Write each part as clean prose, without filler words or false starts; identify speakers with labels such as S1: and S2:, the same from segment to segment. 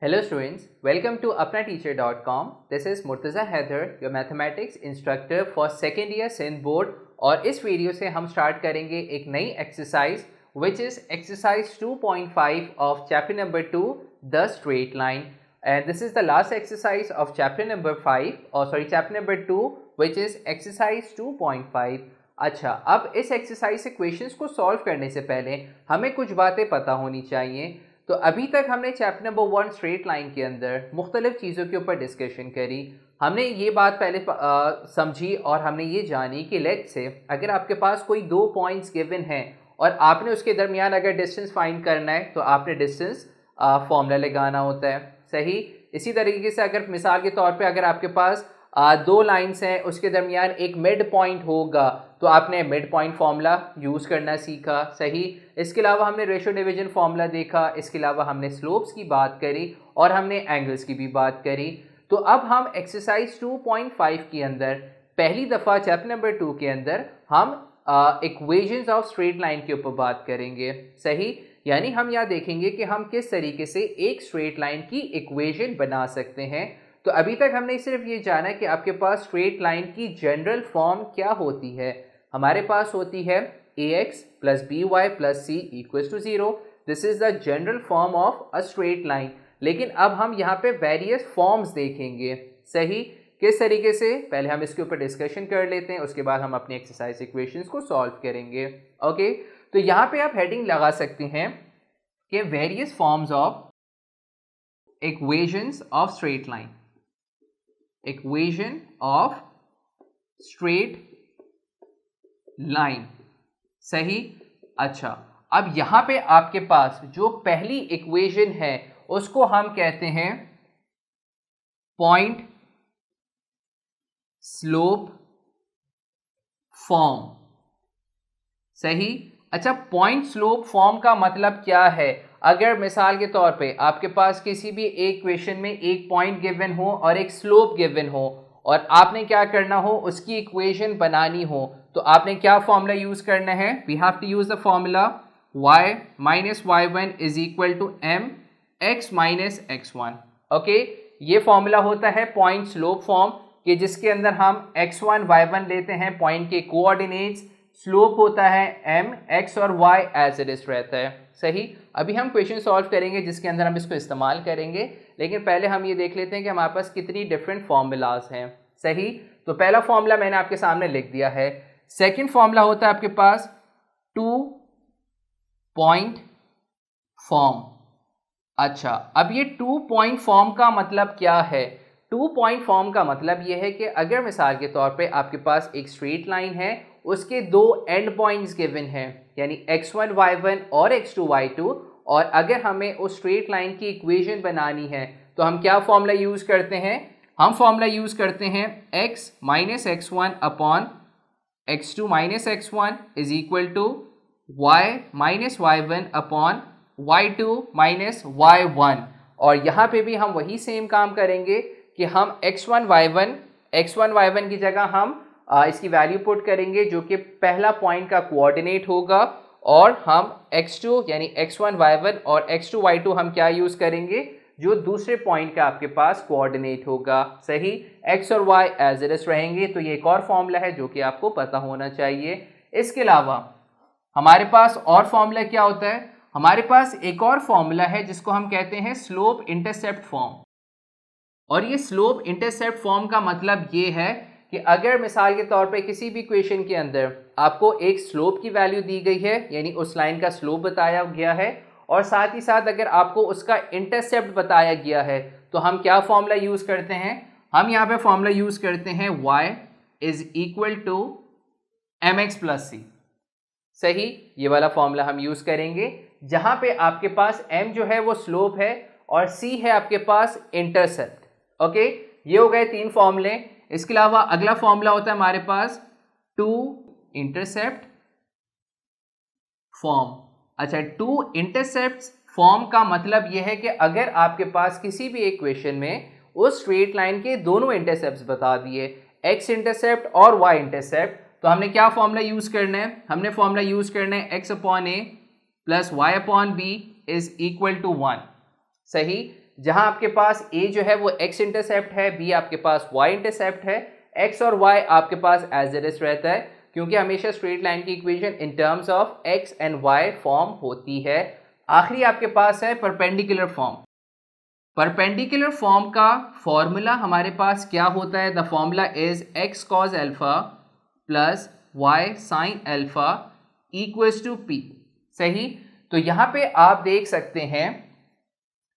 S1: Hello students, welcome to apnateacher.com. This is Murtaza Haider, your mathematics instructor for second year Sindh board. और इस video से हम start करेंगे एक नई exercise which is exercise 2.5 of chapter number 2, the straight line. And this is the last exercise of chapter number 2, which is exercise 2.5. अच्छा, अब इस एक्सरसाइज से क्वेश्चंस को सॉल्व करने से पहले हमें कुछ बातें पता होनी चाहिए. तो अभी तक हमने चैप्टर नंबर 1 स्ट्रेट लाइन के अंदर मुख्तलिफ चीज़ों के ऊपर डिस्कशन करी. हमने ये बात पहले समझी और हमने ये जानी कि लेट से अगर आपके पास कोई दो पॉइंट्स गिवन हैं और आपने उसके दरमियान अगर डिस्टेंस फाइंड करना है तो आपने डिस्टेंस फॉर्मूला लगाना होता है. सही. इसी तरीके से अगर मिसाल के तौर पे अगर आपके पास दो लाइंस हैं, उसके दरमियान एक मिड पॉइंट होगा तो आपने मिड पॉइंट फार्मूला यूज़ करना सीखा. सही. इसके अलावा हमने रेशियो डिवीजन फार्मूला देखा. इसके अलावा हमने स्लोप्स की बात करी और हमने एंगल्स की भी बात करी. तो अब हम एक्सरसाइज 2.5 के अंदर पहली दफ़ा चैप्टर नंबर 2 के अंदर हम इक्वेशंस ऑफ स्ट्रेट लाइन के ऊपर बात करेंगे. सही. यानी हम यहाँ देखेंगे कि हम किस तरीके से एक स्ट्रेट लाइन की इक्वेशन बना सकते हैं. तो अभी तक हमने सिर्फ ये जाना कि आपके पास स्ट्रेट लाइन की जनरल फॉर्म क्या होती है. हमारे पास होती है ax plus by plus c equals to 0. This is the general form of a straight line. लेकिन अब हम यहाँ पे वेरियस फॉर्म्स देखेंगे. सही. किस तरीके से, पहले हम इसके ऊपर डिस्कशन कर लेते हैं, उसके बाद हम अपनी एक्सरसाइज इक्वेशंस को सॉल्व करेंगे. ओके. तो यहाँ पे आप हेडिंग लगा सकते हैं कि various forms of equations of straight line. Equation of straight line. सही. अच्छा, अब यहां पे आपके पास जो पहली इक्वेशन है उसको हम कहते हैं पॉइंट स्लोप फॉर्म. सही. अच्छा, पॉइंट स्लोप फॉर्म का मतलब क्या है. अगर मिसाल के तौर पे आपके पास किसी भी एक इक्वेशन में एक पॉइंट गिवन हो और एक स्लोप गिवन हो और आपने क्या करना हो, उसकी इक्वेशन बनानी हो, तो आपने क्या फॉर्मूला यूज करना है. We have to use the formula y minus y1 is equal to m x minus x1. Okay. ये फॉर्मूला होता है पॉइंट स्लोप फॉर्म कि जिसके अंदर हम x1 y1 लेते हैं पॉइंट के कोऑर्डिनेट्स. स्लोप होता है m, x और y एज इट इज रहता है. सही. अभी हम क्वेश्चन सॉल्व करेंगे जिसके अंदर हम इसको इस्तेमाल करेंगे, लेकिन पहले हम ये देख लेते हैं कि हमारे पास कितनी डिफरेंट फॉर्मूलाज हैं. सही. तो पहला फॉर्मूला मैंने आपके सामने लिख दिया है. सेकंड फॉर्मूला होता है आपके पास 2 पॉइंट फॉर्म. अच्छा, अब ये 2 पॉइंट फॉर्म का मतलब क्या है. 2 पॉइंट फॉर्म का मतलब ये है कि अगर मिसाल के तौर पे आपके पास एक स्ट्रेट लाइन है, उसके दो एंड पॉइंट्स गिवन हैं, यानी x1 y1 और x2 y2, और अगर हमें उस स्ट्रेट लाइन की इक्वेशन बनानी है तो हम क्या फॉर्मूला यूज करते हैं. हम फॉर्मूला यूज करते हैं x minus x1 upon x2 minus x1 is equal to y minus y1 upon y2 minus y1. और यहाँ पे भी हम वही सेम काम करेंगे कि हम x1 y1 की जगह हम इसकी वैल्यू पुट करेंगे जो कि पहला पॉइंट का कोऑर्डिनेट होगा, और हम x2 यानी x1 y1 और x2 y2 हम क्या यूज़ करेंगे, जो दूसरे पॉइंट का आपके पास कोऑर्डिनेट होगा. सही. x और y एज इट इज रहेंगे. तो ये एक और फॉर्मूला है जो कि आपको पता होना चाहिए. इसके अलावा हमारे पास और फॉर्मूला क्या होता है. हमारे पास एक और फॉर्मूला है जिसको हम कहते हैं स्लोप इंटरसेप्ट फॉर्म. और ये स्लोप इंटरसेप्ट फॉर्म का मतलब ये है कि अगर मिसाल के तौर पे किसी भी इक्वेशन के अंदर आपको एक स्लोप की वैल्यू दी गई है, यानी उस लाइन का स्लोप बताया गया है, और साथ ही साथ अगर आपको उसका इंटरसेप्ट बताया गया है, तो हम क्या फॉर्मूला यूज़ करते हैं. हम यहाँ पे फॉर्मूला यूज़ करते हैं y is equal to mx plus C. सही. ये वाला फॉर्मूला हम यूज़ करेंगे जहाँ पे आपके पास m जो है वो स्लोप है और c है आपके पास इंटरसेप्ट. ओके. ये हो गए 3 फॉर्मूले. इसके अलावा अगला फॉर्मूला होता है हमारे पास 2 इंटरसेप्ट फॉर्म. अच्छा, 2 इंटरसेप्ट फॉर्म का मतलब यह है कि अगर आपके पास किसी भी इक्वेशन में उस स्ट्रेट लाइन के दोनों इंटरसेप्ट्स बता दिए, x इंटरसेप्ट और y इंटरसेप्ट, तो हमने क्या फॉर्मूला यूज करना है. हमने फॉर्मूला यूज करना है x upon a plus y upon b is equal to 1. सही. जहां आपके पास a जो है वो x इंटरसेप्ट है, b आपके पास y इंटरसेप्ट है, x और y आपके पास एज इट इज रहता है, क्योंकि हमेशा स्ट्रेट लाइन की equation in terms of x and y form होती है। आखिरी आपके पास है परपेंडिकुलर फॉर्म। परपेंडिकुलर फॉर्म का फॉर्मूला हमारे पास क्या होता है? The formula is x cos alpha plus y sin alpha equals to p। सही। तो यहां पे आप देख सकते हैं,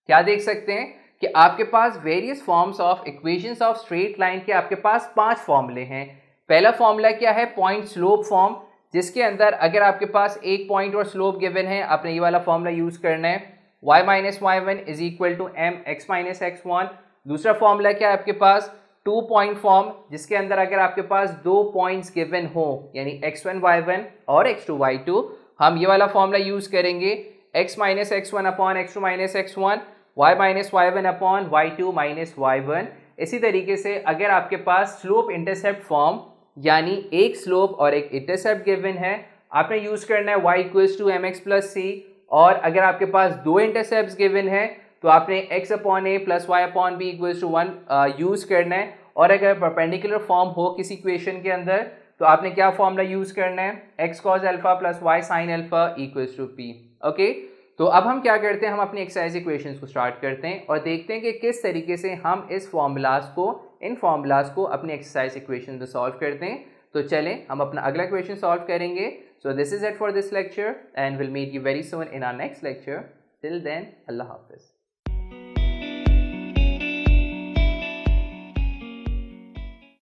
S1: क्या देख सकते हैं कि आपके पास various forms of equations of straight line के आपके पास 5 फॉर्मूले हैं। पहला फॉर्मूला क्या है? पॉइंट स्लोप फॉर्म, जिसके अंदर अगर आपके पास एक पॉइंट और स्लोप गिवन है, आपने ये वाला फॉर्मूला यूज करना है, y minus y one is equal to M x minus x one. दूसरा फॉर्मूला क्या है आपके पास? 2 पॉइंट फॉर्म, जिसके अंदर अगर आपके पास 2 पॉइंट्स गिवन हो, यानी x1 y1 और x2 y2, हम ये वाला फॉर्मूला यूज करेंगे, x minus x one upon x2 minus x one, y minus y one upon y2 minus y one. इसी तरीके से अगर आपके पास स्लोप इंटरसेप्ट फॉर्म, यानी एक स्लोप और एक इंटरसेप्ट गिवन है, आपने यूज करना है y equals to M X plus C. और अगर आपके पास 2 इंटरसेप्ट गिवन है तो आपने x upon a plus y upon b equals to 1 use करना है। और अगर परपेंडिकुलर फॉर्म हो किसी इक्वेशन के अंदर तो आपने क्या फॉर्मूला यूज करना है? x cos alpha plus y sin alpha equals to p। Okay, तो अब हम क्या करते हैं, हम अपनी एक्सरसाइज इक्वेशंस को स्टार्ट करते हैं और देखते हैं कि किस तरीके से हम इस फॉर्मूलाज को, इन फॉर्मूलाज को अपनी एक्सरसाइज इक्वेशन में सॉल्व करते हैं। तो चलें हम अपना अगला क्वेश्चन सॉल्व करेंगे। So this is it for this lecture and will meet you very soon in our next lecture. Till then, अल्लाह हाफिज।